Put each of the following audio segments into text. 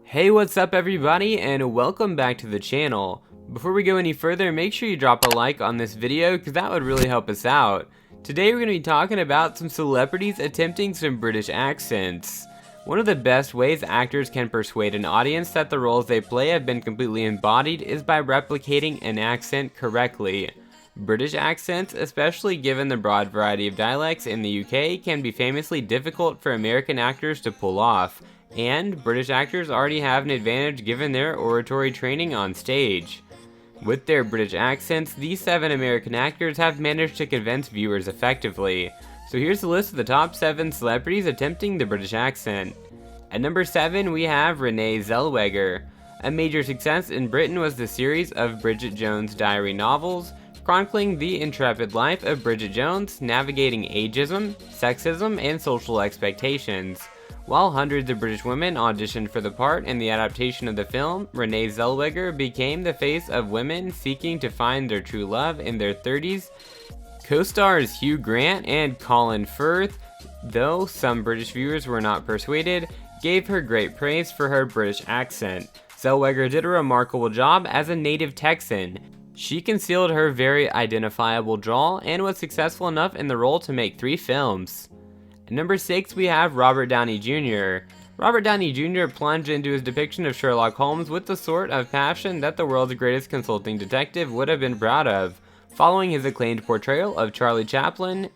Hey, what's up everybody, and welcome back to the channel. Before we go any further, make sure you drop a like on this video because that would really help us out. Today we're going to be talking about some celebrities attempting some British accents. One of the best ways actors can persuade an audience that the roles they play have been completely embodied is by replicating an accent correctly. British accents, especially given the broad variety of dialects in the UK, can be famously difficult for American actors to pull off. And British actors already have an advantage given their oratory training on stage. With their British accents, these 7 American actors have managed to convince viewers effectively. So here's the list of the top 7 celebrities attempting the British accent. At number 7 we have Renee Zellweger. A major success in Britain was the series of Bridget Jones' diary novels, chronicling the intrepid life of Bridget Jones, navigating ageism, sexism, and social expectations. While hundreds of British women auditioned for the part in the adaptation of the film, Renee Zellweger became the face of women seeking to find their true love in their 30s. Co-stars Hugh Grant and Colin Firth, though some British viewers were not persuaded, gave her great praise for her British accent. Zellweger did a remarkable job as a native Texan. She concealed her very identifiable drawl and was successful enough in the role to make 3 films. At number 6 we have Robert Downey Jr. Robert Downey Jr. plunged into his depiction of Sherlock Holmes with the sort of passion that the world's greatest consulting detective would have been proud of, following his acclaimed portrayal of Charlie Chaplin,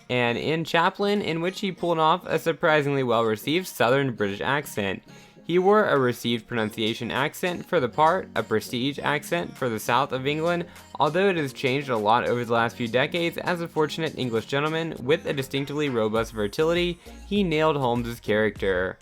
and in Chaplin, in which he pulled off a surprisingly well-received Southern British accent. He wore a received pronunciation accent for the part, a prestige accent for the south of England, although it has changed a lot over the last few decades. As a fortunate English gentleman with a distinctively robust fertility, he nailed Holmes' character.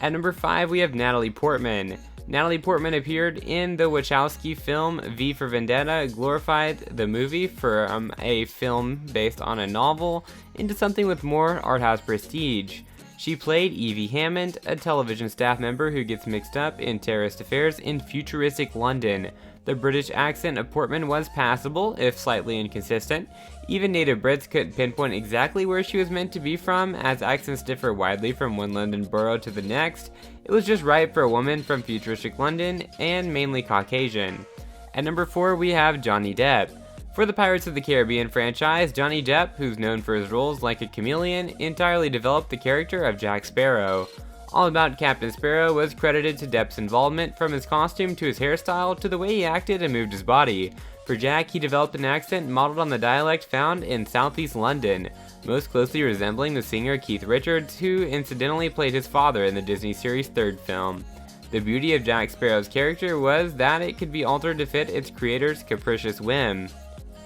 At number 5 we have Natalie Portman. Natalie Portman appeared in the Wachowski film V for Vendetta, glorified the movie from a film based on a novel into something with more art house prestige. She played Evie Hammond, a television staff member who gets mixed up in terrorist affairs in futuristic London. The British accent of Portman was passable, if slightly inconsistent. Even native Brits couldn't pinpoint exactly where she was meant to be from, as accents differ widely from one London borough to the next. It was just right for a woman from futuristic London, and mainly Caucasian. At number 4 we have Johnny Depp. For the Pirates of the Caribbean franchise, Johnny Depp, who's known for his roles like a chameleon, entirely developed the character of Jack Sparrow. All About Captain Sparrow was credited to Depp's involvement, from his costume to his hairstyle to the way he acted and moved his body. For Jack, he developed an accent modeled on the dialect found in southeast London, most closely resembling the singer Keith Richards, who incidentally played his father in the Disney series' 3rd film. The beauty of Jack Sparrow's character was that it could be altered to fit its creator's capricious whim.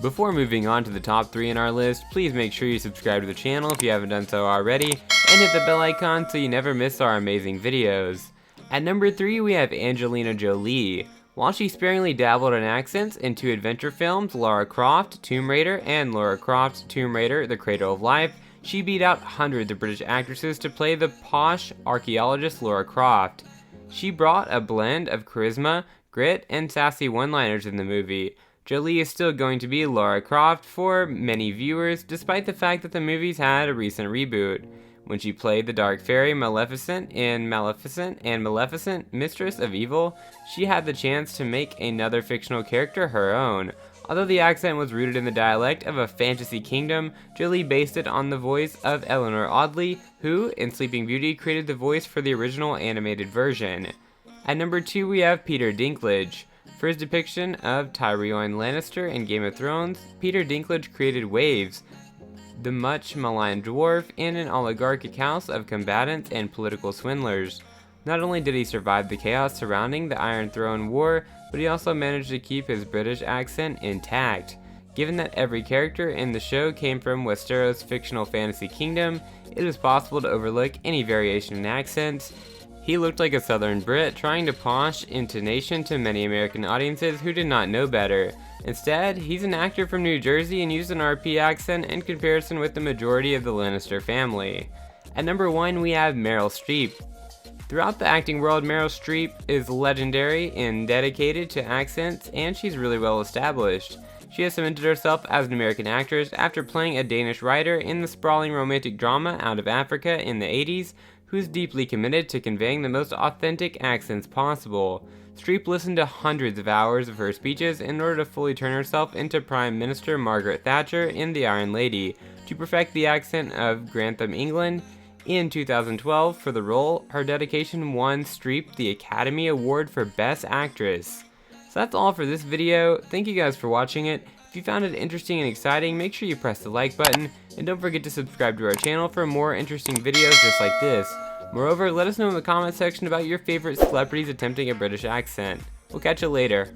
Before moving on to the top 3 in our list, please make sure you subscribe to the channel if you haven't done so already, and hit the bell icon so you never miss our amazing videos. At number 3 we have Angelina Jolie. While she sparingly dabbled in accents in 2 adventure films, Lara Croft, Tomb Raider, and Lara Croft, Tomb Raider, The Cradle of Life, she beat out hundreds of British actresses to play the posh archaeologist Lara Croft. She brought a blend of charisma, grit, and sassy one-liners in the movie. Jolie is still going to be Lara Croft for many viewers, despite the fact that the movies had a recent reboot. When she played the dark fairy Maleficent in Maleficent and Maleficent, Mistress of Evil, she had the chance to make another fictional character her own. Although the accent was rooted in the dialect of a fantasy kingdom, Jolie based it on the voice of Eleanor Audley, who, in Sleeping Beauty, created the voice for the original animated version. At number 2 we have Peter Dinklage. For his depiction of Tyrion Lannister in Game of Thrones, Peter Dinklage created Waves, the much maligned dwarf in an oligarchic house of combatants and political swindlers. Not only did he survive the chaos surrounding the Iron Throne War, but he also managed to keep his British accent intact. Given that every character in the show came from Westeros' fictional fantasy kingdom, it is possible to overlook any variation in accents. He looked like a Southern Brit trying to posh intonation to many American audiences who did not know better. Instead, he's an actor from New Jersey and used an RP accent in comparison with the majority of the Lannister family. At number 1 we have Meryl Streep. Throughout the acting world, Meryl Streep is legendary and dedicated to accents, and she's really well established. She has cemented herself as an American actress after playing a Danish writer in the sprawling romantic drama Out of Africa in the 80s, who's deeply committed to conveying the most authentic accents possible. Streep listened to hundreds of hours of her speeches in order to fully turn herself into Prime Minister Margaret Thatcher in The Iron Lady, to perfect the accent of Grantham, England. In 2012, for the role, her dedication won Streep the Academy Award for Best Actress. So that's all for this video. Thank you guys for watching it. If you found it interesting and exciting, make sure you press the like button, and don't forget to subscribe to our channel for more interesting videos just like this. Moreover, let us know in the comment section about your favorite celebrities attempting a British accent. We'll catch you later.